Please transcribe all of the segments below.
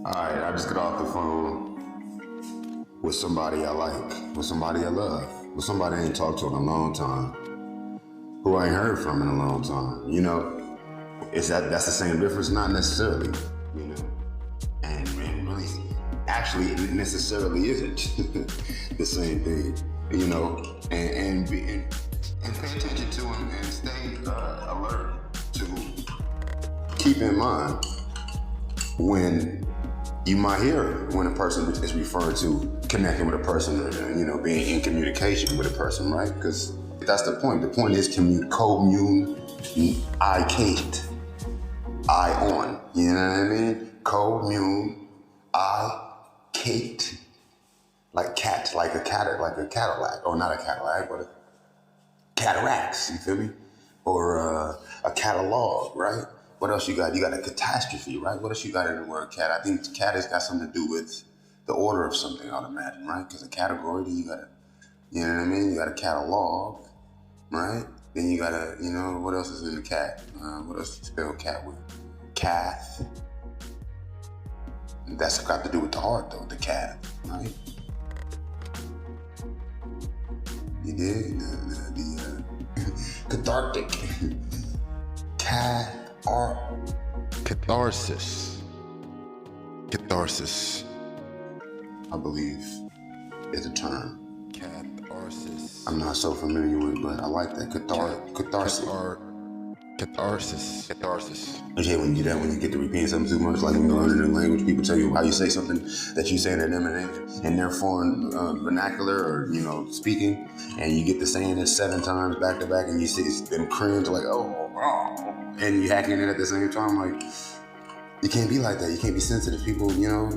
Alright, I just got off the phone with somebody I like, with somebody I love, with somebody I ain't talked to in a long time, who I ain't heard from in a long time. You know, that's the same difference? Not necessarily, you know. And really, actually, it necessarily isn't the same thing, you know. And pay attention to them and stay alert to keep in mind when you might hear when a person is referring to connecting with a person or, you know, being in communication with a person, right? Because that's the point. The point is communicate. I on. You know what I mean? Communicate. Like cat, like a Cadillac, or not a Cadillac, but a cataracts, you feel me? Or a catalog, right? What else you got? You got a catastrophe, right? What else you got in the word cat? I think cat has got something to do with the order of something, I'd imagine, right? Because a category, then you got you know what I mean? You got a catalog, right? Then you got you know, what else is in the cat? What else do you spell cat with? Cath. That's got to do with the heart, though, the cath, right? You dig? The cathartic. Catharsis. Catharsis, I believe, is a term. Catharsis. I'm not so familiar with it, but I like that. Catharsis. Catharsis. Okay, when you do that, when you get to repeating something too much, like when you're learning a language, people tell you how you say something that you say to them in their foreign vernacular or, you know, speaking, and you get to saying it 7 times back to back, and you see them cringe like, oh, and you hacking it at the same time, like, you can't be like that. You can't be sensitive. People, you know,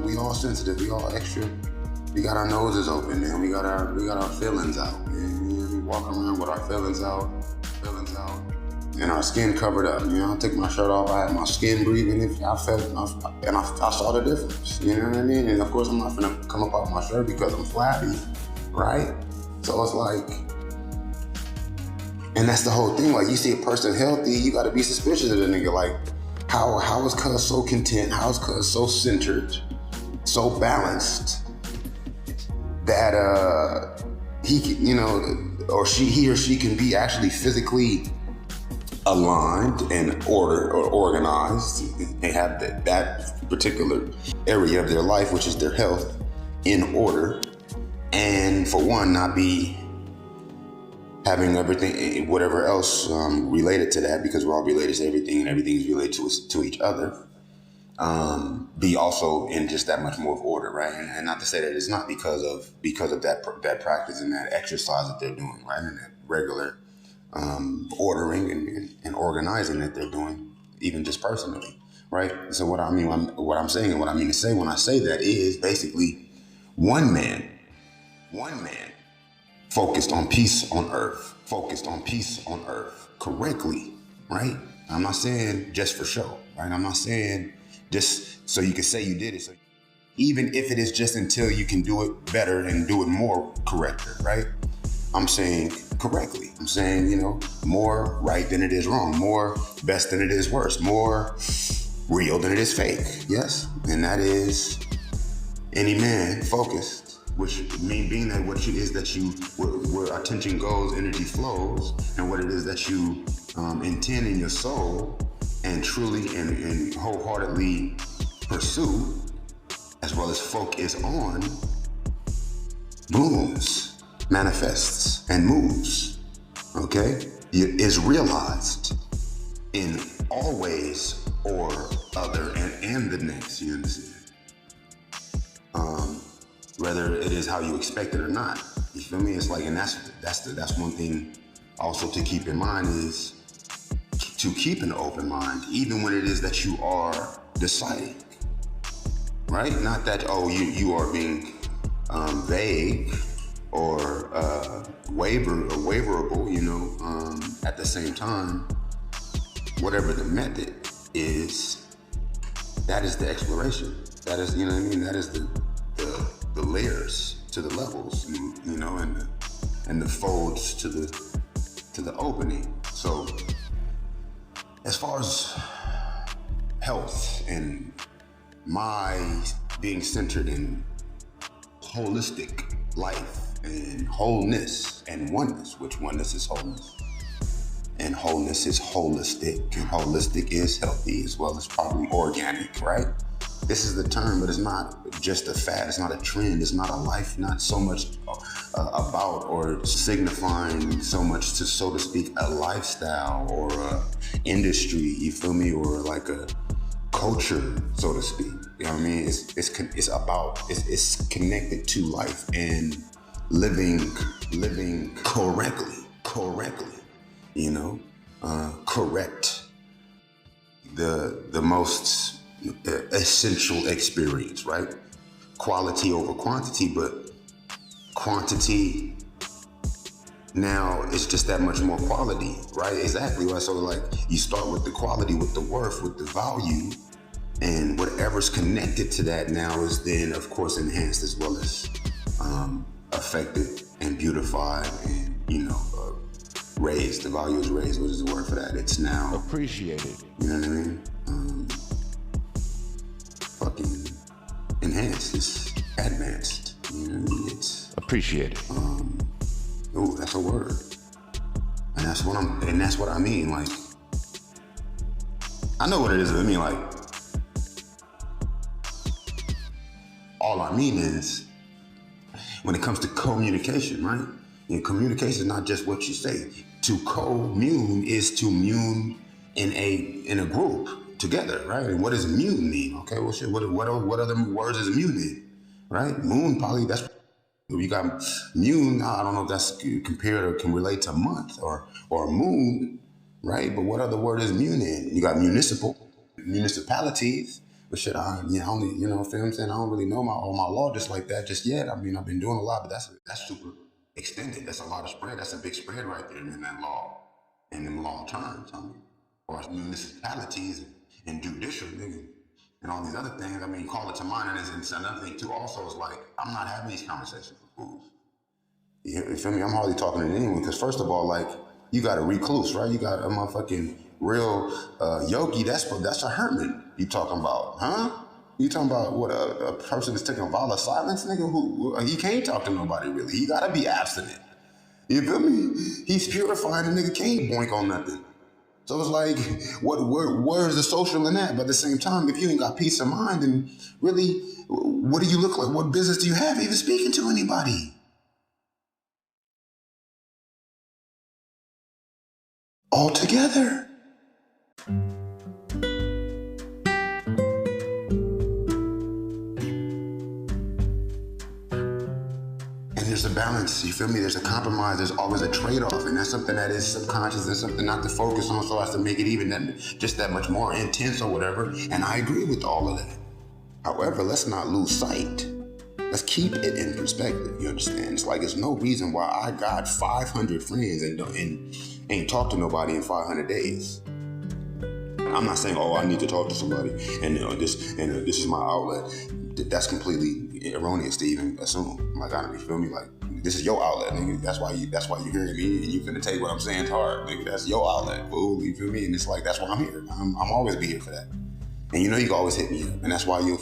we all sensitive. We all extra. We got our noses open, man. We got our feelings out, man. We walk around with our feelings out, and our skin covered up. You know, I take my shirt off. I had my skin breathing. If I felt, and I saw the difference. You know what I mean? And of course, I'm not gonna come up out my shirt because I'm flabby, right? So it's like, and that's the whole thing. Like, you see a person healthy, you got to be suspicious of the nigga. Like, how is cuz so content? How is cuz so centered, so balanced that he can, you know, or he or she can be actually physically aligned and organized and have that particular area of their life, which is their health, in order, and for one, not be having everything, whatever else related to that, because we're all related to everything and everything is related to each other, be also in just that much more of order, right? And not to say that it's not because of that practice and that exercise that they're doing, right? And that regular ordering and organizing that they're doing, even just personally, right? So what I mean, what I'm saying and what I mean to say when I say that is basically one man focused on peace on earth correctly, right? I'm not saying just for show, right? I'm not saying just so you can say you did it. So even if it is just until you can do it better and do it more correctly, right? I'm saying correctly. I'm saying, you know, more right than it is wrong, more best than it is worse, more real than it is fake. Yes, and that is any man focused. Which being that what it is that where attention goes, energy flows, and what it is that you intend in your soul and truly and wholeheartedly pursue, as well as focus on, blooms, manifests, and moves, okay? Is realized in all ways or other and the next, you understand? Whether it is how you expect it or not, you feel me? It's like, and that's one thing also to keep in mind is to keep an open mind, even when it is that you are deciding, right? Not that, oh, you are being vague or waverable, you know, at the same time, whatever the method is, that is the exploration. That is, you know what I mean? That is the layers to the levels, you know, and the folds to the opening. So as far as health and my being centered in holistic life and wholeness and oneness, which oneness is wholeness. And wholeness is holistic, and holistic is healthy as well as probably organic, right? This is the term, but it's not just a fad, it's not a trend, it's not a life, not so much about or signifying so much to, so to speak, a lifestyle or a industry, you feel me, or like a culture, so to speak. You know what I mean? It's connected to life and living correctly, you know, correct the most essential experience, right? Quality over quantity, but quantity now it's just that much more quality, right? Exactly, right? So like you start with the quality, with the worth, with the value, and whatever's connected to that now is then of course enhanced as well as affected and beautified and, you know, raised. The value is raised. What is the word for that? It's now appreciated. You know what I mean? Fucking enhanced. It's advanced. You know what I mean? It's appreciated. Ooh, that's a word. And that's what I mean. Like, I know what it is. I mean, like, all I mean is when it comes to communication, right? And communication is not just what you say. To commune is to mune in a group together, right? And what does mune mean? Okay, well, shit. What other words is mune in, right? Moon probably that's. You got mune. I don't know if that's compared or can relate to month or moon, right? But what other word is mune in? You got municipalities. But shit, I only, you know, feel what I'm saying? I don't really know all my law just like that just yet. I mean, I've been doing a lot, but that's super extended. That's a lot of spread. That's a big spread right there in that law, in them law terms. I mean, or municipalities and judicial, nigga, and all these other things. I mean, call it to mind, and it's another thing too. Also, is like I'm not having these conversations with fools. You feel me? I'm hardly talking to anyone because first of all, like you got a recluse, right? You got a motherfucking real yogi. That's a hermit. You talking about, huh? You talking about what a person that's taking a vow of silence, nigga? Who he can't talk to nobody really. He gotta be abstinent. You feel me? He's purifying. The nigga can't boink on nothing. So it's like, where's the social in that? But at the same time, if you ain't got peace of mind, then really, what do you look like? What business do you have even speaking to anybody? All together. There's a balance, you feel me? There's a compromise, there's always a trade-off, and that's something that is subconscious and something not to focus on so as to make it even just that much more intense or whatever, and I agree with all of that. However, let's not lose sight. Let's keep it in perspective, you understand? It's like, there's no reason why I got 500 friends and ain't talked to nobody in 500 days. I'm not saying, I need to talk to somebody, and this is my outlet. That's completely erroneous to even assume. Like, I don't, you feel me? Like, this is your outlet, nigga. That's why you hearing me, and you finna take what I'm saying to heart, nigga. That's your outlet, fool. You feel me? And it's like, that's why I'm here. I'm always be here for that. And you know you can always hit me up, and that's why you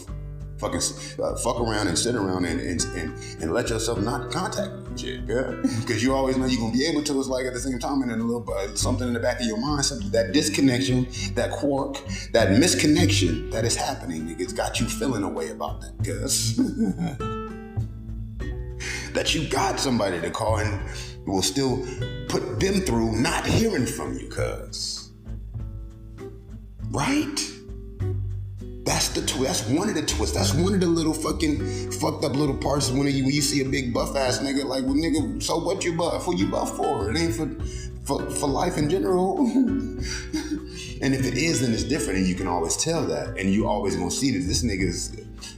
fucking fuck around and sit around and let yourself not contact me and shit, yeah? Because you always know you're gonna be able to. It's like at the same time, and then a little bit something in the back of your mind, something, that disconnection, that quark, that misconnection that is happening, nigga, it's got you feeling a way about that, cuz that you got somebody to call and will still put them through not hearing from you, cuz. Right? That's the that's one of the twists. That's one of the little fucking fucked up little parts when you see a big buff ass nigga. Like, well, nigga, so what you buff? Who you buff for? It ain't for life in general. And if it is, then it's different, and you can always tell that, and you always gonna see that this nigga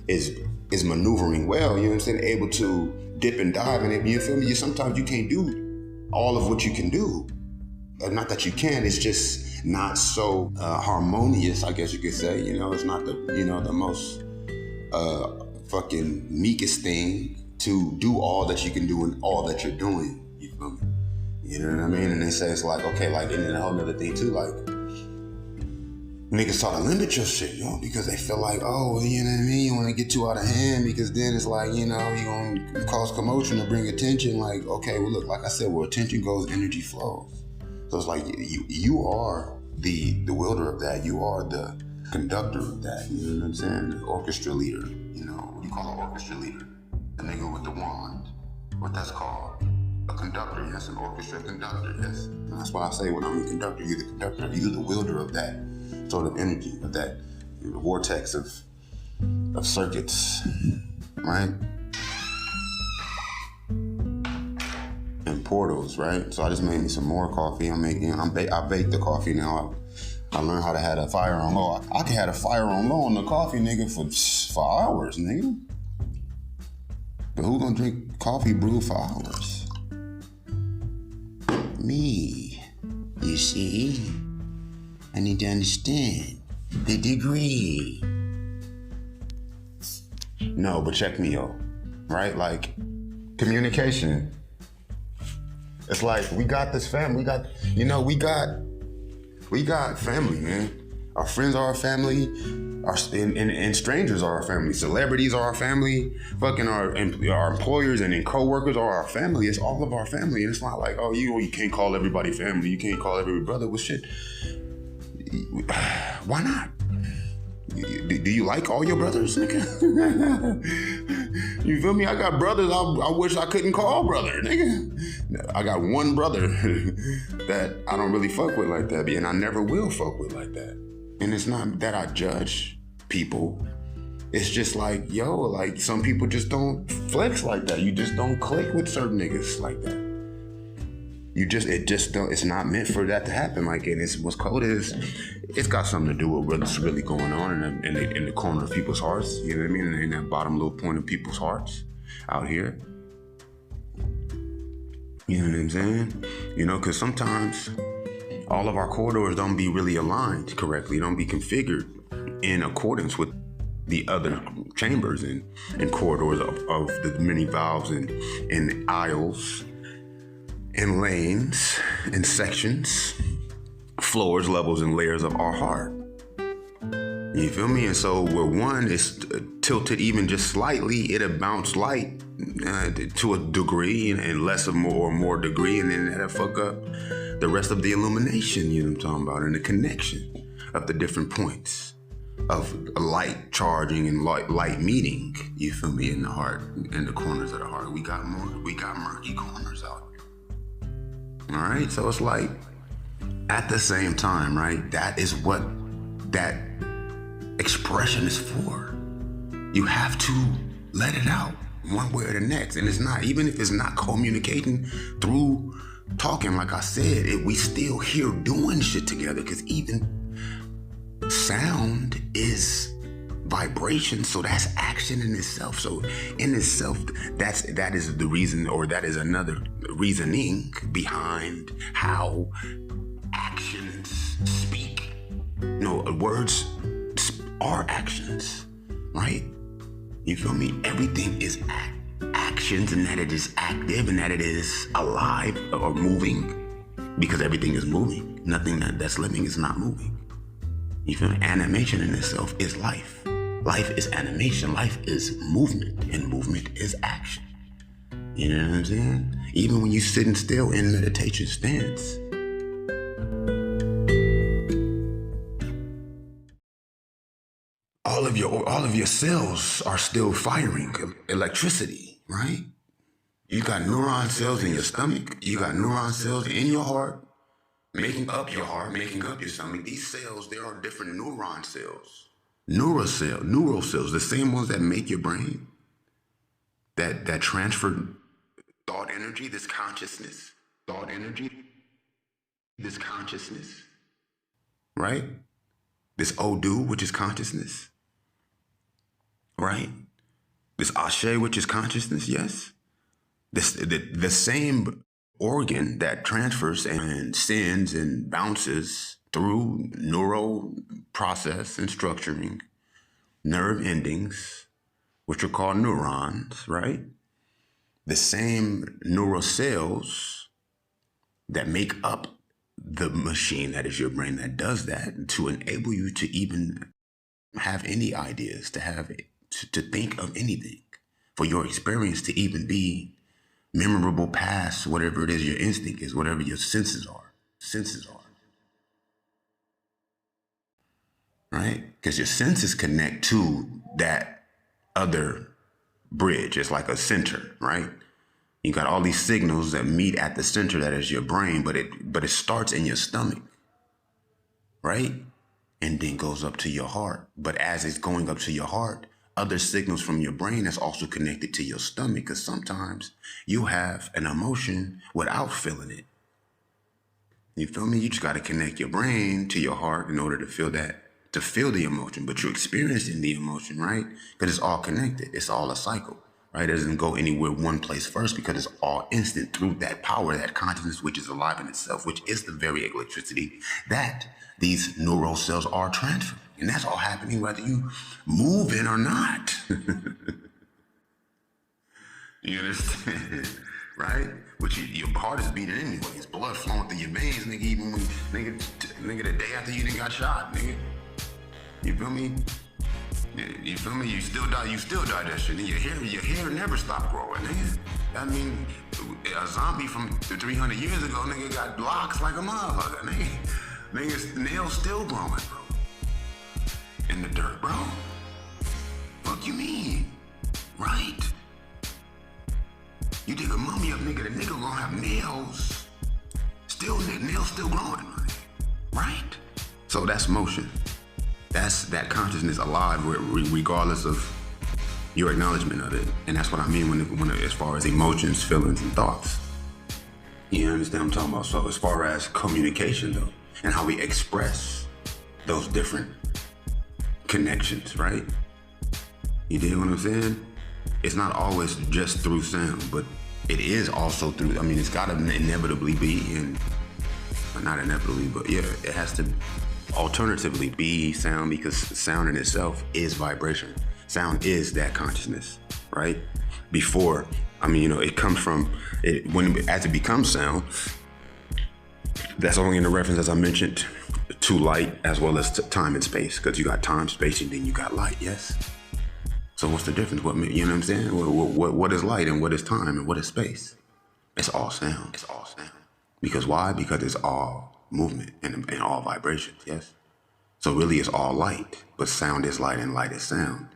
is maneuvering well. You know what I'm saying? Able to dip and dive in it. You feel me? Sometimes you can't do all of what you can do. Not that you can, it's just not so harmonious, I guess you could say. You know, it's not the most fucking meekest thing to do all that you can do and all that you're doing. You feel me? You know what I mean? And they say it's like, okay, like, and then a whole other thing too, like, niggas try to limit your shit, because they feel like, oh, you know what I mean? You want to get too out of hand because then it's like, you're going to cause commotion or bring attention. Like, okay, well, look, like I said, where attention goes, energy flows. So it's like you are the wielder of that. You are the conductor of that. You know what I'm saying? The orchestra leader. What do you call an orchestra leader? The nigga with the wand. What that's called? A conductor, yes, an orchestra conductor, yes. And that's what I say when I'm a conductor. You're the conductor. You're the wielder of that sort of energy, of that vortex of circuits, right? And portals, right? So I just made me some more coffee. I baked the coffee now. I learned how to have a fire on low. I can have a fire on low on the coffee, nigga, for hours, nigga. But who gonna drink coffee brewed for hours? Me. You see? I need to understand the degree. No, but check me out, right? Like, communication. It's like, we got this family. We got family, man. Our friends are our family. And strangers are our family. Celebrities are our family. Fucking our employers and co-workers are our family. It's all of our family. And it's not like, oh, you can't call everybody family. You can't call everybody brother. Well, shit. Why not? Do you like all your brothers, nigga? You feel me? I got brothers I wish I couldn't call brother, nigga. I got one brother that I don't really fuck with like that, and I never will fuck with like that. And it's not that I judge people. It's just like, like some people just don't flex like that. You just don't click with certain niggas like that. It's not meant for that to happen. Like, and what's cold is, it's got something to do with what's really going on in the corner of people's hearts. You know what I mean? In that bottom little point of people's hearts out here. You know what I'm saying? Because sometimes all of our corridors don't be really aligned correctly. Don't be configured in accordance with the other chambers and corridors of the many valves and aisles and lanes and sections, floors, levels, and layers of our heart. You feel me? And so where one is tilted even just slightly, it'll bounce light to a degree and less or more degree, and then that'll fuck up the rest of the illumination, you know what I'm talking about, and the connection of the different points of light charging and light meeting, you feel me, in the heart, in the corners of the heart. We got murky corners out here. All right, so it's like, at the same time, right, that is what that expression is for. You have to let it out one way or the next. And it's not, even if it's not communicating through talking, like I said, we still here doing shit together, because even sound is vibration, so that's action in itself. So in itself, that is the reason, or that is another reasoning behind how actions speak. Words are actions, right? You feel me? Everything is actions, and that it is active, and that it is alive or moving, because everything is moving. Nothing that's living is not moving. You feel me? Animation in itself is life. Life is animation. Life is movement, and movement is action. You know what I'm saying? Even when you sitting still in meditation stance, all of your cells are still firing electricity, right? You got neuron cells in your stomach. You got neuron cells in your heart, making up your heart, making up your stomach. These cells, there are different neuron cells, neural cells, the same ones that make your brain, that transfer thought energy, this consciousness, right? This Odu, which is consciousness, right? This Ashe, which is consciousness, yes. The same organ that transfers and sends and bounces through neural process and structuring, nerve endings, which are called neurons, right? The same neural cells that make up the machine that is your brain that does that to enable you to even have any ideas, to think of anything, for your experience to even be memorable past whatever it is your instinct is, whatever your senses are. Right? Because your senses connect to that other bridge. It's like a center, right? You got all these signals that meet at the center that is your brain, but it starts in your stomach, right? And then goes up to your heart. But as it's going up to your heart, other signals from your brain is also connected to your stomach, because sometimes you have an emotion without feeling it. You feel me? You just got to connect your brain to your heart in order to feel the emotion, but you're experiencing the emotion, right? Because it's all connected. It's all a cycle, right? It doesn't go anywhere one place first, because it's all instant through that power, that consciousness, which is alive in itself, which is the very electricity that these neural cells are transferring. And that's all happening whether you move in or not. You understand? Right? But your heart is beating anyway. It's blood flowing through your veins, nigga, even when, nigga, the day after you done got shot, nigga. You feel me? You feel me? You still digestion. And your hair never stopped growing, nigga. I mean, a zombie from 300 years ago, nigga, got locks like a motherfucker, nigga. Nigga's nails still growing, bro. In the dirt, bro. Fuck you mean? Right? You dig a mummy up, nigga, the nigga gonna have nails. Nails still growing, right? So that's motion. That's that consciousness alive, regardless of your acknowledgement of it. And that's what I mean when as far as emotions, feelings, and thoughts. You understand what I'm talking about? So as far as communication, though, and how we express those different connections, right? You dig what I'm saying? It's not always just through sound, but it is also through, I mean, it's gotta inevitably be, not inevitably, but yeah, it has to alternatively be sound, because sound in itself is vibration. Sound is that consciousness, right? Before, I mean, it comes from, as it becomes sound, that's only in the reference, as I mentioned, to light as well as to time and space, because you got time, space, and then you got light, yes? So what's the difference? You know what I'm saying? What is light and what is time and what is space? It's all sound. It's all sound. Because why? Because it's all movement and all vibrations, yes? So really it's all light, but sound is light and light is sound.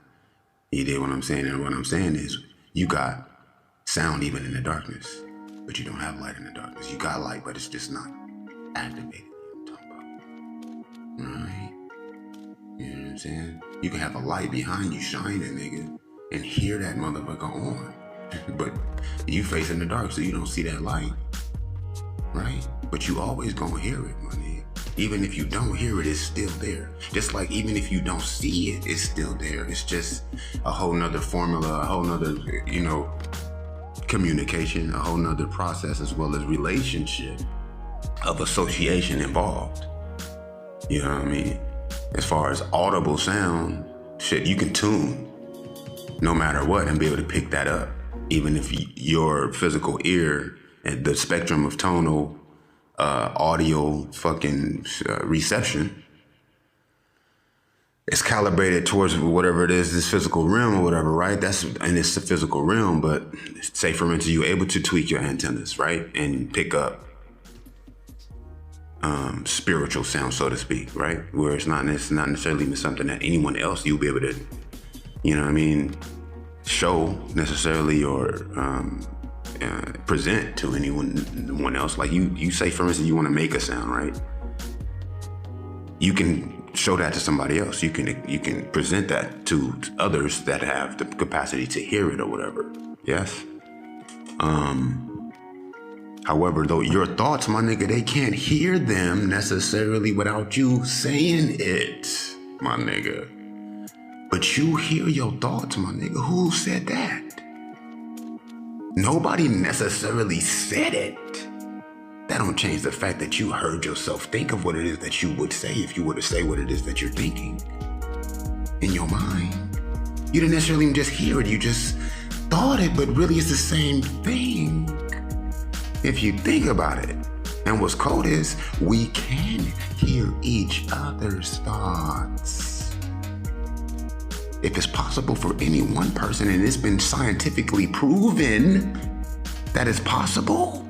You did what I'm saying? And what I'm saying is you got sound even in the darkness, but you don't have light in the darkness. You got light, but it's just not activated. You know what I'm talking about? Right? You know what I'm saying? You can have a light behind you shining, nigga, and hear that motherfucker on. But you facing the dark, so you don't see that light. Right? But you always gonna hear it, my nigga. Even if you don't hear it, it's still there. Just like even if you don't see it, it's still there. It's just a whole nother formula, a whole nother, communication, a whole nother process, as well as relationship of association involved. You know what I mean? As far as audible sound, shit, you can tune no matter what and be able to pick that up. Even if your physical ear and the spectrum of tonal, audio fucking reception is calibrated towards whatever it is, this physical realm or whatever, right? And it's the physical realm, but say for instance, you're able to tweak your antennas, right? And pick up spiritual sound, so to speak, right? Where it's not necessarily even something that anyone else you'll be able to, show necessarily or present to anyone else. Like you say, for instance, you want to make a sound, right? You can show that to somebody else. You can present that to others that have the capacity to hear it or whatever. Yes. However, though, your thoughts, my nigga, they can't hear them necessarily without you saying it, my nigga. But you hear your thoughts, my nigga. Who said that? Nobody necessarily said it. That don't change the fact that you heard yourself think of what it is that you would say if you were to say what it is that you're thinking in your mind. You didn't necessarily even just hear it. You just thought it, but really it's the same thing. If you think about it. And what's cold is we can hear each other's thoughts. If it's possible for any one person, and it's been scientifically proven that it's possible,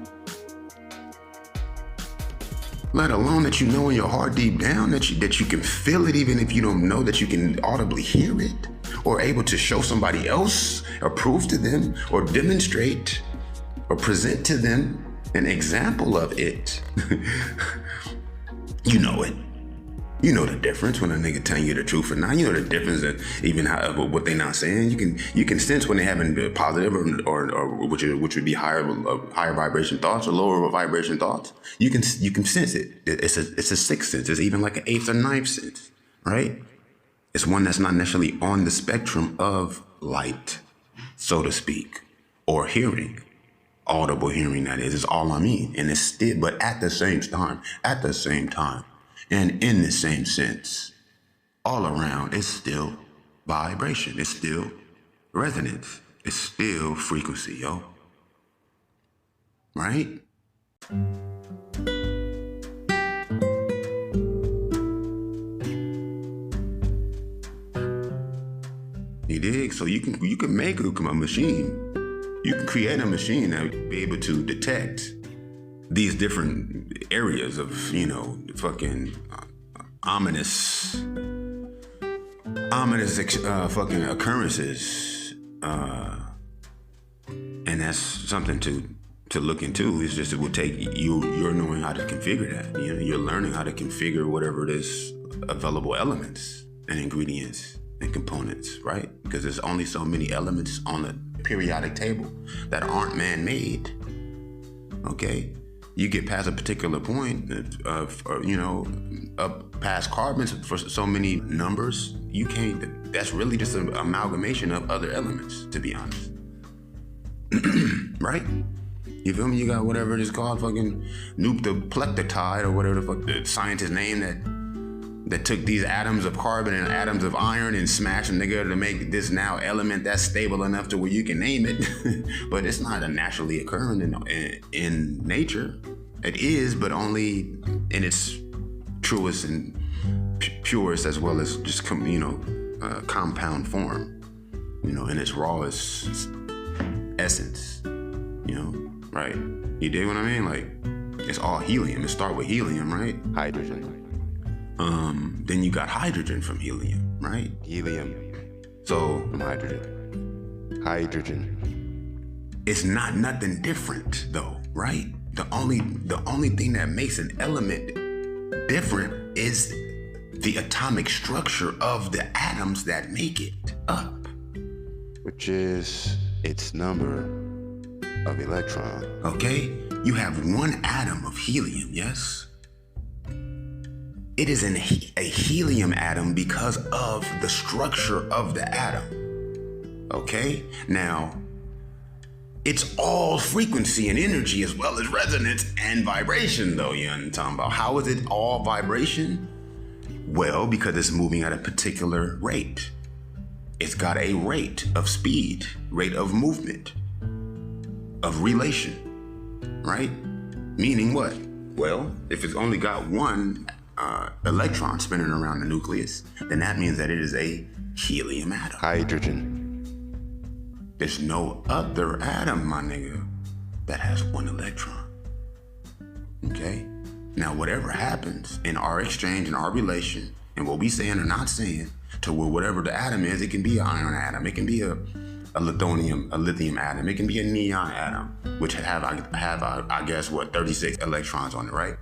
let alone that you know in your heart deep down that you can feel it, even if you don't know that you can audibly hear it, or able to show somebody else or prove to them or demonstrate or present to them an example of it. You know it. You know the difference when a nigga telling you the truth or not. You know the difference that even how what they not saying. You can sense when they having positive or which would be higher vibration thoughts or lower vibration thoughts. You can sense it. It's a sixth sense. It's even like an eighth or ninth sense, right? It's one that's not necessarily on the spectrum of light, so to speak, or hearing. Audible hearing, that is all I mean. And it's still, but at the same time, and in the same sense, all around, it's still vibration. It's still resonance. It's still frequency, yo. Right? You dig? So you can make a machine. You can create a machine that would be able to detect these different areas of, fucking ominous fucking occurrences. And that's something to look into. It's just, it will take you're knowing how to configure that. You're learning how to configure whatever it is, available elements and ingredients and components, right? Because there's only so many elements on the periodic table that aren't man-made. Okay, you get past a particular point of up past carbons for so many numbers, you can't. That's really just an amalgamation of other elements, to be honest. Right? You feel me? You got whatever it is called, fucking nucleoplectide or whatever the fuck the scientist name that took these atoms of carbon and atoms of iron and smashed them together to make this now element that's stable enough to where you can name it. But it's not a naturally occurring in nature. It is, but only in its truest and purest, as well as just compound form, in its rawest essence, right? You dig what I mean? Like, it's all helium. It start with helium, right? Hydrogen. Then you got hydrogen from helium, right? Helium. So From hydrogen. Hydrogen. It's not nothing different though, right? The only thing that makes an element different is the atomic structure of the atoms that make it up. Which is its number of electron. Okay? You have one atom of helium, yes? It is a helium atom because of the structure of the atom. Okay? Now, it's all frequency and energy as well as resonance and vibration, though. You know what I'm talking about? How is it all vibration? Well, because it's moving at a particular rate. It's got a rate of speed, rate of movement, of relation, right? Meaning what? Well, if it's only got one electron spinning around the nucleus, then that means that it is a helium atom. Hydrogen. There's no other atom, my nigga, that has one electron. Okay? Now, whatever happens in our exchange and our relation and what we saying or not saying to whatever the atom is, it can be an iron atom, it can be a lithium atom, it can be a neon atom, which have I guess 36 electrons on it, right?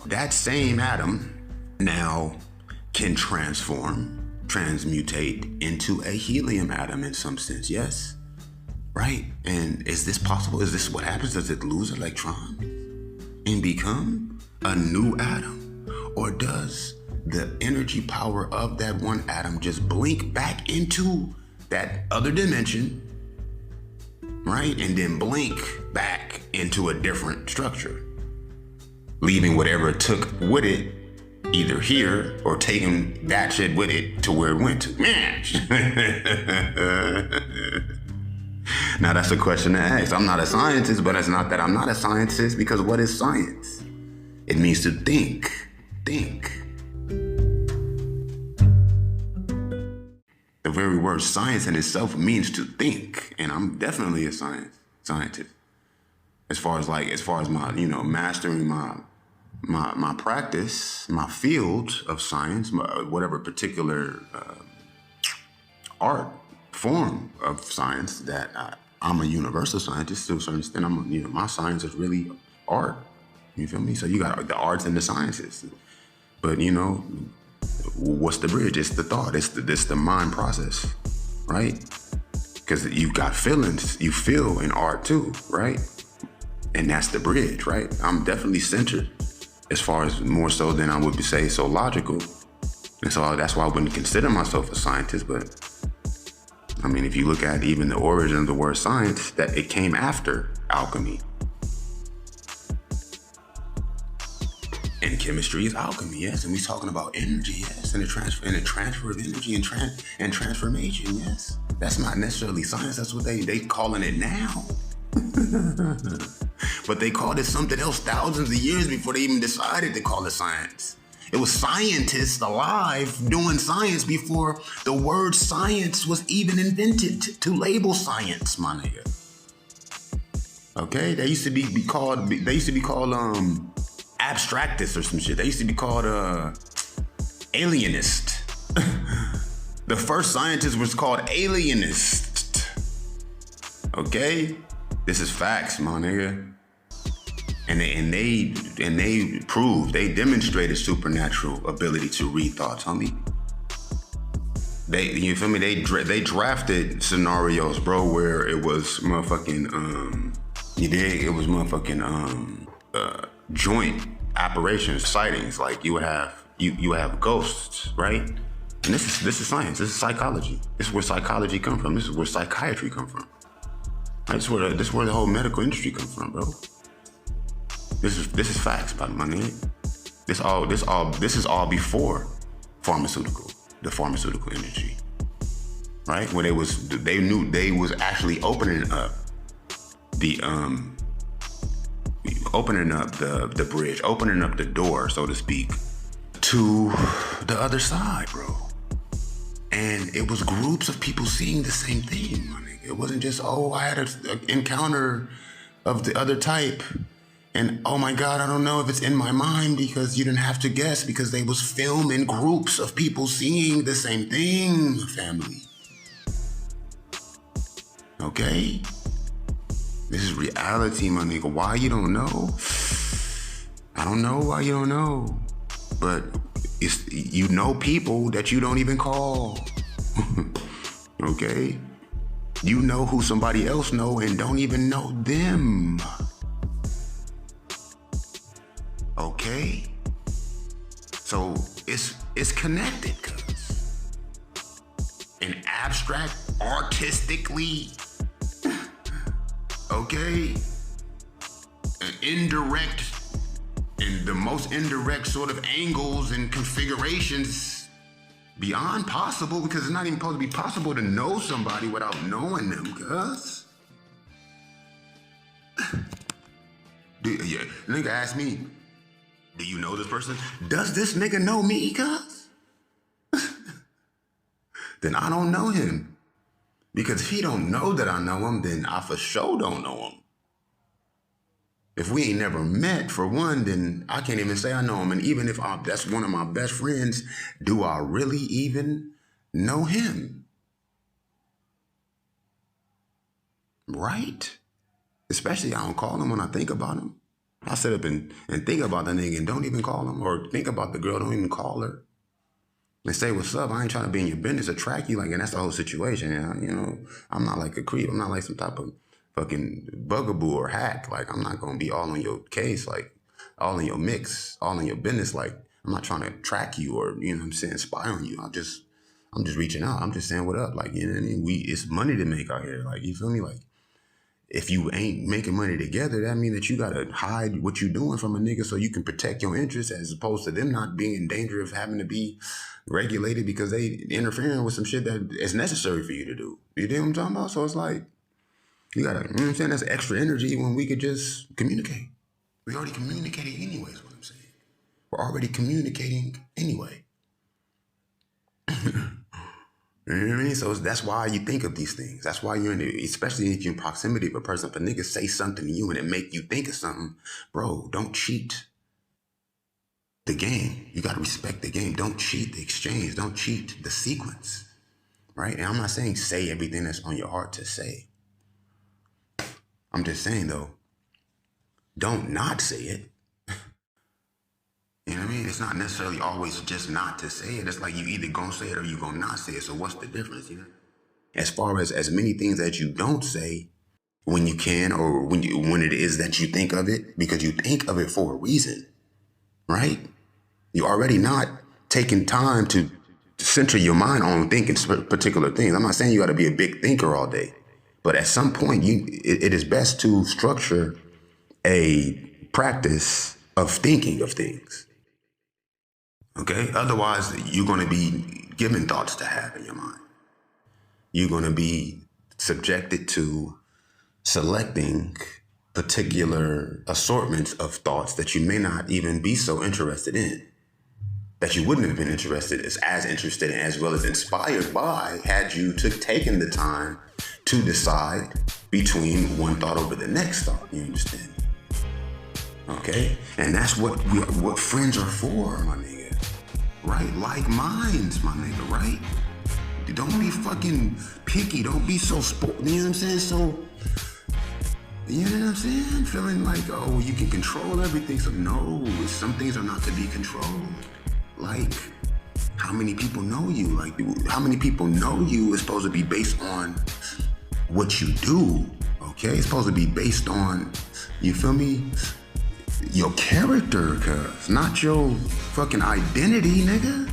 That same atom now can transmutate into a helium atom in some sense, yes? Right? And is this possible? Is this what happens? Does it lose electrons and become a new atom? Or does the energy power of that one atom just blink back into that other dimension, right? And then blink back into a different structure, leaving whatever it took with it either here or taking that shit with it to where it went to. Man. Now that's a question to ask. I'm not a scientist, but it's not that I'm not a scientist, because what is science? It means to think. Think. The very word science in itself means to think. And I'm definitely a scientist. As far as my, mastering my practice, my field of science, whatever particular art form of science that I'm a universal scientist to a certain extent. My science is really art. You feel me? So you got the arts and the sciences. But what's the bridge? It's the thought. It's the mind process, right? Because you got feelings. You feel in art too, right? And that's the bridge, right? I'm definitely centered as far as more so than I would say so logical. And so that's why I wouldn't consider myself a scientist. But I mean, if you look at even the origin of the word science, that it came after alchemy. And chemistry is alchemy, yes. And we're talking about energy, yes. And the transfer of energy and transformation, yes. That's not necessarily science. That's what they calling it now. But they called it something else thousands of years before they even decided to call it science. It was scientists alive doing science before the word science was even invented to label science, my nigga. Okay, they used to be called abstractists or some shit. They used to be called alienist. The first scientist was called alienist. Okay, this is facts, my nigga. And they proved, they demonstrated supernatural ability to read thoughts, homie. You feel me? They drafted scenarios, bro, where it was motherfucking it was motherfucking joint apparitions, sightings. Like you would have ghosts, right? And this is science. This is psychology. This is where psychology come from. This is where psychiatry come from. Right? This is where the whole medical industry comes from, bro. This is facts, by my name. This is all before the pharmaceutical industry, right? When they knew they was actually opening up the bridge, opening up the door, so to speak, to the other side, bro. And it was groups of people seeing the same thing, my nigga. It wasn't just, I had an encounter of the other type. And oh my God, I don't know if it's in my mind, because you didn't have to guess, because they was filming groups of people seeing the same thing, family. Okay? This is reality, my nigga. Why you don't know? I don't know why you don't know. But it's people that you don't even call. Okay? You know who somebody else know and don't even know them. Okay? So it's connected, cuz. And abstract, artistically, okay? An indirect, and the most indirect sort of angles and configurations beyond possible, because it's not even supposed to be possible to know somebody without knowing them, cuz. Nigga asked me, do you know this person? Does this nigga know me, cuz? Then I don't know him. Because if he don't know that I know him, then I for sure don't know him. If we ain't never met, for one, then I can't even say I know him. And even if that's one of my best friends, do I really even know him? Right? Especially I don't call him when I think about him. I sit up and think about the nigga and don't even call him, or think about the girl, don't even call her. And say, what's up? I ain't trying to be in your business or track you, and that's the whole situation. I'm not like a creep. I'm not like some type of fucking bugaboo or hack. I'm not going to be all on your case, all in your mix, all in your business. I'm not trying to track you or, spy on you. I'm just reaching out. I'm just saying what up. You know what I mean? It's money to make out here. You feel me? If you ain't making money together, that means that you got to hide what you're doing from a nigga so you can protect your interests, as opposed to them not being in danger of having to be regulated because they interfering with some shit that is necessary for you to do. You know what I'm talking about? So it's you got to, you know what I'm saying? That's extra energy when we could just communicate. We already communicated anyway, is what I'm saying. We're already communicating anyway. You know what I mean? So that's why you think of these things. That's why you're in it, especially if you're in proximity of a person. If a nigga say something to you and it make you think of something, bro, don't cheat the game. You gotta respect the game. Don't cheat the exchange. Don't cheat the sequence. Right? And I'm not saying say everything that's on your heart to say. I'm just saying though, don't not say it. You know what I mean? It's not necessarily always just not to say it. It's like you either gonna say it or you gonna not say it. So what's the difference, you know? As far as many things that you don't say when you can, or when it is that you think of it, because you think of it for a reason, right? You're already not taking time to center your mind on thinking particular things. I'm not saying you got to be a big thinker all day, but at some point, it is best to structure a practice of thinking of things. Okay? Otherwise, you're going to be given thoughts to have in your mind. You're going to be subjected to selecting particular assortments of thoughts that you may not even be so interested in, that you wouldn't have been as interested in, as well as inspired by, had you taken the time to decide between one thought over the next thought. You understand? Okay? And that's what friends are for, my nigga. Right? Like minds, my nigga, right? Don't be fucking picky. Don't be so you know what I'm saying? So, you know what I'm saying? Feeling like, oh, you can control everything. So no, some things are not to be controlled. Like, how many people know you? Like, how many people know you is supposed to be based on what you do, okay? It's supposed to be based on, you feel me? Your character, cuz, not your fucking identity, nigga.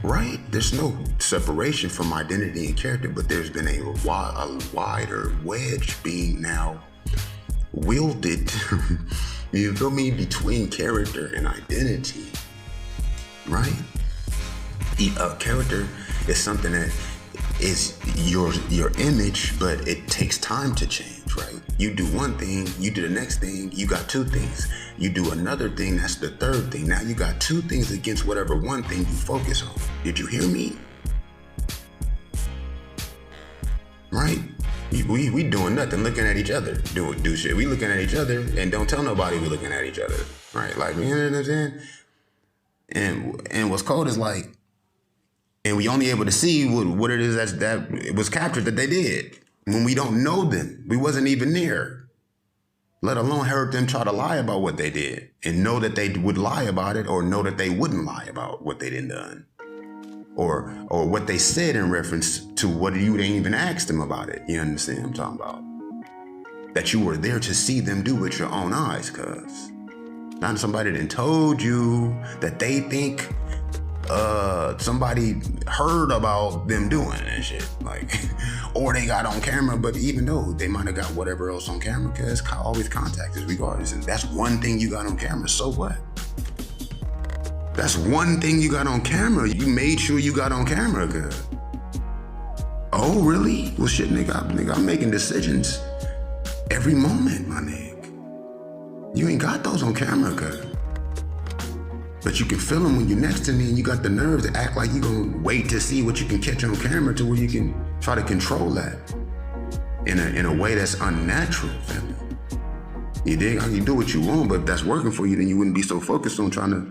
Right? There's no separation from identity and character, but there's been a wider wedge being now wielded, you feel me, between character and identity, right? Character is something that is your image, but it takes time to change, right? You do one thing, you do the next thing, you got two things. You do another thing, that's the third thing. Now you got two things against whatever one thing you focus on. Did you hear me? Right? We doing nothing, looking at each other, do shit. We looking at each other and don't tell nobody we looking at each other, right? Like, you know what I'm saying? And what's cold is like, and we only able to see what it is that it was captured that they did when we don't know them. We wasn't even there, let alone heard them try to lie about what they did and know that they would lie about it, or know that they wouldn't lie about what they done, or what they said in reference to what you didn't even ask them about it. You understand what I'm talking about? That you were there to see them do with your own eyes, cuz. Not somebody that told you that they think somebody heard about them doing that shit, like, or they got on camera, but even though they might have got whatever else on camera, because always contact us regardless. And that's one thing you got on camera, so what? That's one thing you got on camera. You made sure you got on camera, good. Oh, really? Well, shit, nigga, I'm making decisions every moment, my nigga. You ain't got those on camera, good. But you can feel them when you're next to me, and you got the nerve to act like you gonna wait to see what you can catch on camera to where you can try to control that in a way that's unnatural, family. You dig? I can do what you want, but if that's working for you, then you wouldn't be so focused on trying to,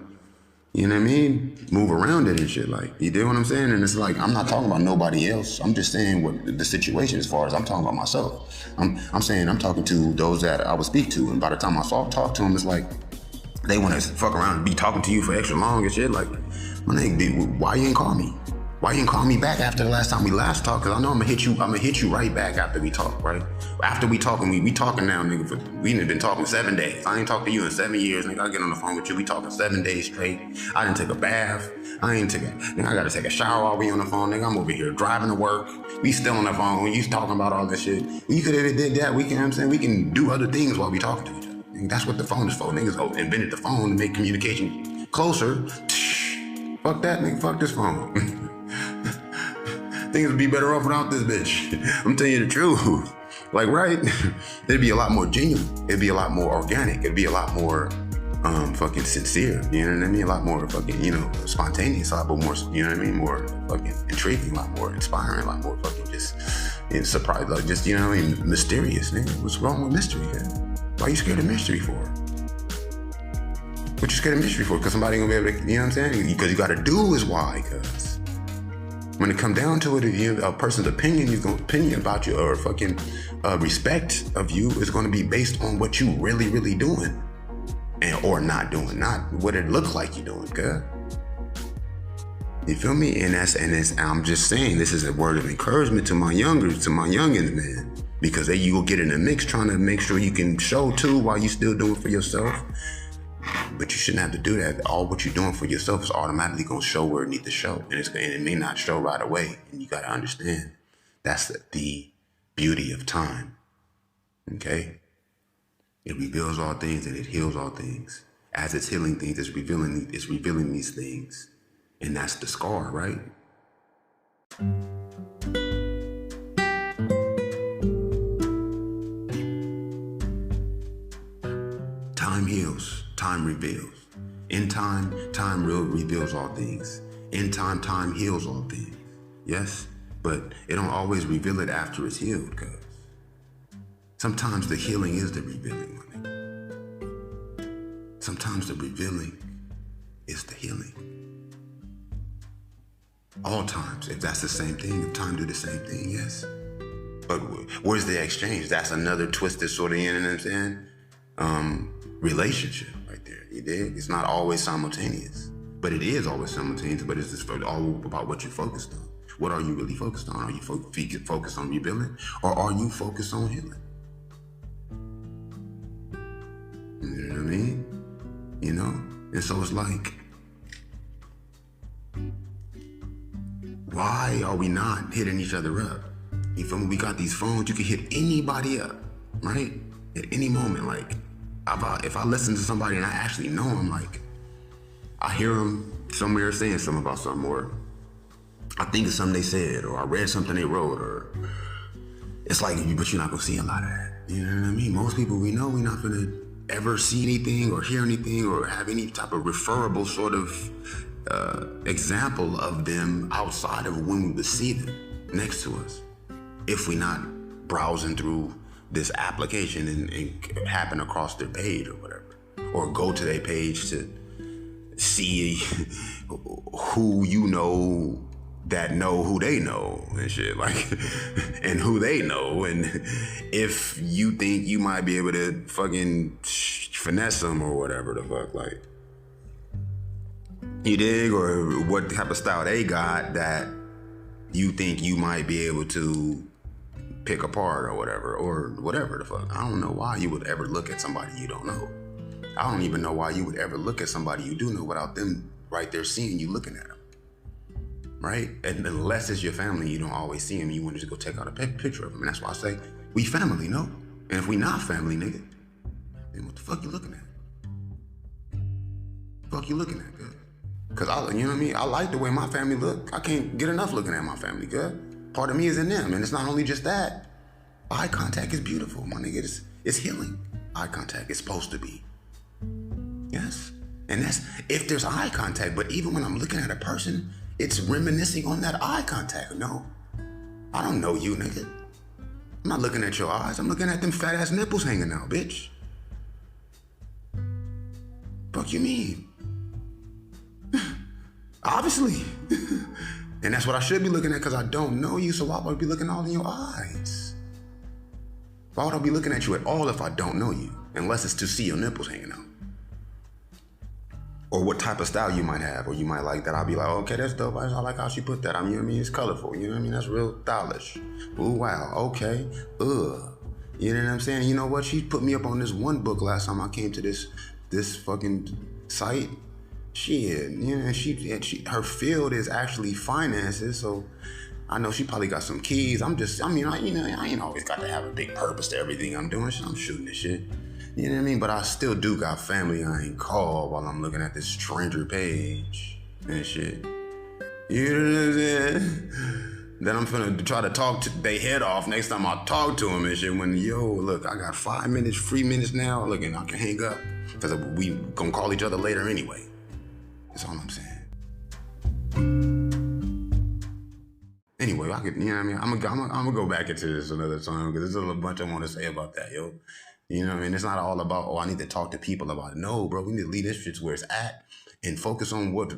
you know what I mean, move around it and shit. Like, you dig what I'm saying? And it's like, I'm not talking about nobody else. I'm just saying what the situation, as far as I'm talking about myself. I'm saying I'm talking to those that I would speak to, and by the time I talk to them, it's like, they want to fuck around and be talking to you for extra long and shit. Like, my nigga, dude, why you ain't call me? Why you ain't call me back after the last time we last talked? Cause I know I'm gonna hit you right back after we talk, right? After we talking, we talking now, nigga, we done been talking 7 days. I ain't talked to you in 7 years, nigga. I get on the phone with you, we talking 7 days straight. I didn't take a bath. Nigga, I gotta take a shower while we on the phone, nigga. I'm over here driving to work. We still on the phone. We talking about all this shit. We could have did that. We can, you know what I'm saying? We can do other things while we talking to each other. And that's what the phone is for. Niggas invented the phone to make communication closer. Fuck that, nigga. Fuck this phone. Things would be better off without this bitch. I'm telling you the truth. Like, right? It'd be a lot more genuine. It'd be a lot more organic. It'd be a lot more fucking sincere. You know what I mean? A lot more fucking, spontaneous. A lot more, you know what I mean? More fucking intriguing. A lot more inspiring. A lot more fucking just surprise. Like, just, you know what I mean? Mysterious, nigga. What's wrong with mystery, man? Why are you scared of mystery for? What you scared of mystery for? Because somebody ain't gonna be able to, you know what I'm saying? Because you gotta do is why, cuz. When it come down to it, a person's opinion about you or fucking respect of you is going to be based on what you really, really doing or not doing, not what it looks like you're doing, cuz. You feel me? And I'm just saying, this is a word of encouragement to my youngins, man, because you will get in the mix trying to make sure you can show too while you still doing it for yourself. But you shouldn't have to do that. All what you're doing for yourself is automatically going to show where it needs to show. And it may not show right away. And you got to understand, that's the beauty of time. Okay? It reveals all things and it heals all things. As it's healing things, it's revealing these things. And that's the scar, right? Time heals. Time reveals. In time, time reveals all things. In time, time heals all things. Yes? But it don't always reveal it after it's healed, cuz. Sometimes the healing is the revealing, my nigga. Sometimes the revealing is the healing. All times, if that's the same thing, if time do the same thing, yes. But where's the exchange? That's another twisted sort of, you know what I'm saying? Relationship. You dig? It's not always simultaneous, but it is always simultaneous. But it's just all about what you're focused on. What are you really focused on? Are you focused on rebuilding, or are you focused on healing? You know what I mean? And so it's like, why are we not hitting each other up? You feel me? We got these phones. You can hit anybody up, right? At any moment, like. If I listen to somebody and I actually know them, like, I hear them somewhere saying something about something, or I think of something they said, or I read something they wrote, or it's like, but you're not gonna see a lot of that. You know what I mean? Most people we know, we're not gonna ever see anything or hear anything or have any type of referable sort of example of them outside of when we would see them next to us. If we're not browsing through this application and happen across their page or whatever, or go to their page to see who you know that know who they know and shit, like, and who they know, and if you think you might be able to fucking finesse them or whatever the fuck, like, you dig, or what type of style they got that you think you might be able to pick apart or whatever the fuck. I don't know why you would ever look at somebody you don't know. I don't even know why you would ever look at somebody you do know without them right there seeing you looking at them. Right? And unless it's your family, you don't always see them. You want to just go take out a picture of them. And that's why I say, we family, no? And if we not family, nigga, then what the fuck you looking at? Fuck you looking at, good? Cause you know what I mean? I like the way my family look. I can't get enough looking at my family, good? Part of me is in them, and it's not only just that. Eye contact is beautiful, my nigga. It's healing. Eye contact is supposed to be. Yes? And that's if there's eye contact, but even when I'm looking at a person, it's reminiscing on that eye contact. No, I don't know you, nigga. I'm not looking at your eyes. I'm looking at them fat ass nipples hanging out, bitch. Fuck you mean? Obviously. And that's what I should be looking at, because I don't know you, so why would I be looking all in your eyes? Why would I be looking at you at all if I don't know you? Unless it's to see your nipples hanging out. Or what type of style you might have, or you might like that. I'll be like, okay, that's dope. I like how she put that. I mean, you know what I mean? It's colorful. You know what I mean? That's real stylish. Ooh, wow. Okay. Ugh. You know what I'm saying? You know what? She put me up on this one book last time I came to this fucking site. Shit, you know, her field is actually finances, so I know she probably got some keys. I ain't always got to have a big purpose to everything I'm doing. I'm shooting this shit. You know what I mean? But I still do got family I ain't called while I'm looking at this stranger page and shit. You know what I'm saying? then I'm finna try to talk their head off next time I talk to them and shit. When, yo, look, I got 5 minutes, 3 minutes now. Look, and I can hang up. Because we gonna call each other later anyway. That's all I'm saying. Anyway, I could, you know what I mean? I'm gonna go back into this another time because there's a bunch I want to say about that, yo. You know what I mean? It's not all about, oh, I need to talk to people about it. No, bro, we need to leave this shit where it's at and focus on what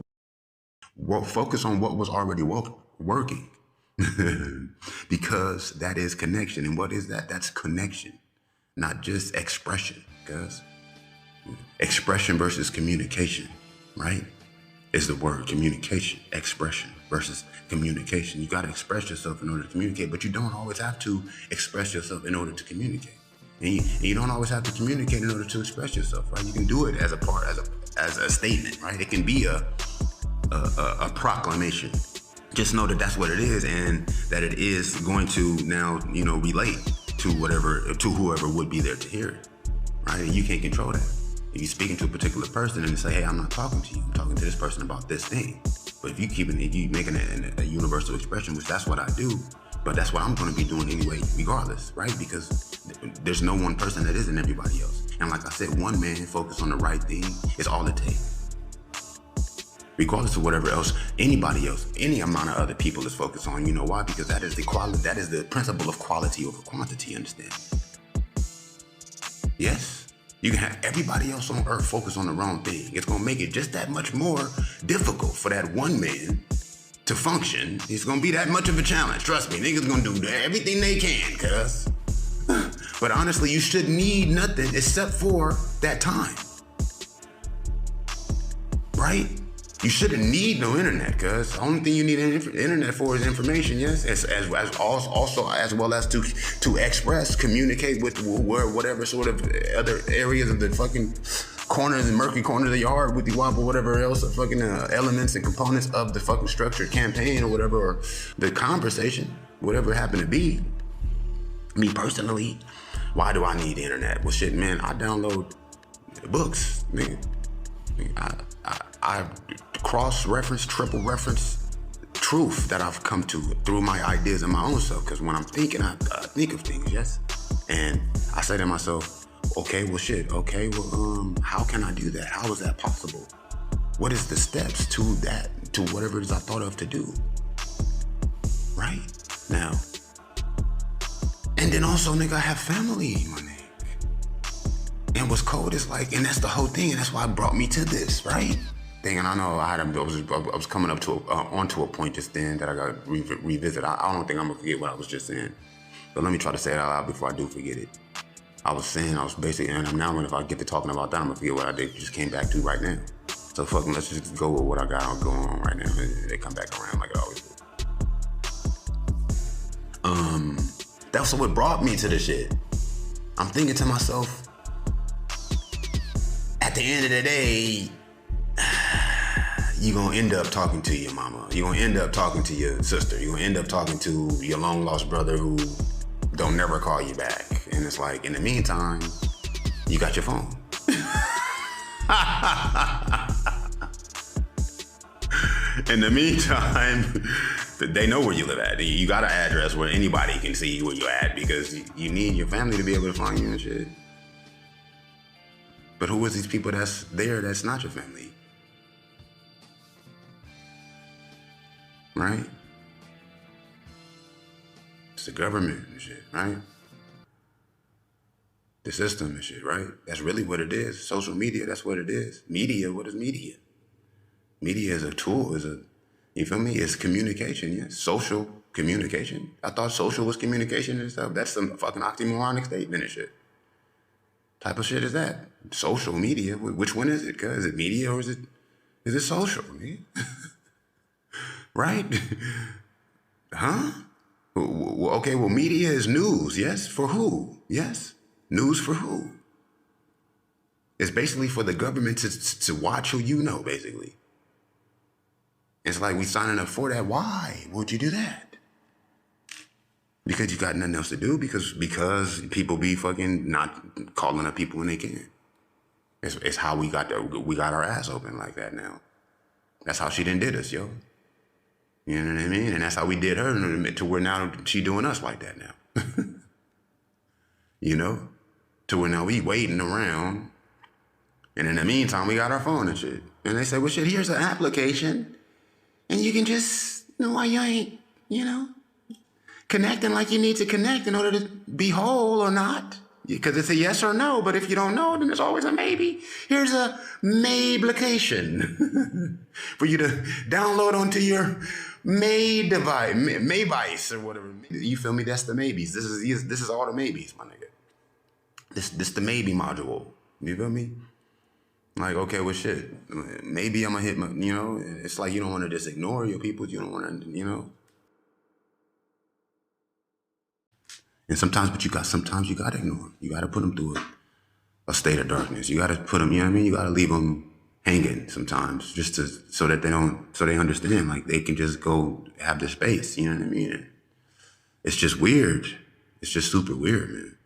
was already working. Because that is connection. And what is that? That's connection, not just expression, guys. Expression versus communication, right? Is the word communication. Expression versus communication. You got to express yourself in order to communicate, but you don't always have to express yourself in order to communicate. And you don't always have to communicate in order to express yourself, right? You can do it as a statement, right? It can be a proclamation. Just know that that's what it is, and that it is going to now, relate to whoever would be there to hear it, right? And you can't control that. If you're speaking to a particular person and you say, hey, I'm not talking to you, I'm talking to this person about this thing. But if you making a universal expression, which that's what I do, but that's what I'm going to be doing anyway, regardless, right? Because there's no one person that isn't everybody else. And like I said, one man focused on the right thing is all it takes. Regardless of whatever else, anybody else, any amount of other people is focused on. You know why? Because that is the principle of quality over quantity, understand? Yes. You can have everybody else on earth focus on the wrong thing. It's gonna make it just that much more difficult for that one man to function. It's gonna be that much of a challenge. Trust me, niggas gonna do everything they can, cuz. But honestly, you should need nothing except for that time. Right? You shouldn't need no internet, cuz. The only thing you need internet for is information, yes? As well as to express, communicate with whatever sort of other areas of the fucking corners and murky corners of the yard with the wobble, whatever else, the fucking elements and components of the fucking structured campaign or whatever, or the conversation, whatever it happened to be. Me personally, why do I need the internet? Well, shit, man, I download books, nigga. I cross-reference, triple-reference truth that I've come to through my ideas and my own self. Because when I'm thinking, I think of things, yes? And I say to myself, okay, well, shit, okay, well, how can I do that? How is that possible? What is the steps to that, to whatever it is I thought of to do? Right? Now, and then also, nigga, I have family, my nigga. And what's cold is like, and that's the whole thing, and that's why it brought me to this, right? Thing, and I know I was coming up to onto a point just then that I got to revisit. I don't think I'm gonna forget what I was just saying, but let me try to say it out loud before I do forget it. I was basically, and now if I get to talking about that, I'm gonna forget what I just came back to right now. So fucking, let's just go with what I got going on right now. They come back around like it always do. That's what brought me to the shit. I'm thinking to myself, at the end of the day, you're gonna end up talking to your mama. You're gonna end up talking to your sister. You're gonna end up talking to your long lost brother who don't never call you back. And it's like, in the meantime, you got your phone. In the meantime, they know where you live at. You got an address where anybody can see where you're at, because you need your family to be able to find you and shit. But who is these people that's there that's not your family? Right? It's the government and shit, right? The system and shit, right? That's really what it is. Social media, that's what it is. Media, what is media? Media is a tool, you feel me? It's communication, yes. Social communication. I thought social was communication and stuff. That's some fucking oxymoronic statement and shit. Type of shit is that? Social media, which one is it? Is it media or is it social, man? Right? Huh? Okay, well, media is news, yes? For who? Yes? News for who? It's basically for the government to watch who you know, basically. It's like, we signing up for that. Why would you do that? Because you got nothing else to do, because people be fucking not calling up people when they can. It's how we got our ass open like that now. That's how she done did us, yo. You know what I mean? And that's how we did her to where now she doing us like that now. You know? To where now we waiting around. And in the meantime, we got our phone and shit. And they say, well, shit, here's an application. And you can just, why you ain't, connecting like you need to connect in order to be whole or not. Because it's a yes or no, but if you don't know, then there's always a maybe. Here's a May-application for you to download onto your May device or whatever. You feel me? That's the maybes. This is all the maybes, my nigga. This the maybe module. You feel me? Like, okay, well, shit. Maybe I'm gonna hit my, it's like you don't want to just ignore your people. You don't want to, And sometimes you gotta ignore them. You gotta put them through a state of darkness. You gotta put them, You gotta leave them hanging sometimes, just so they understand, like they can just go have their space. You know what I mean? It's just weird. It's just super weird, man.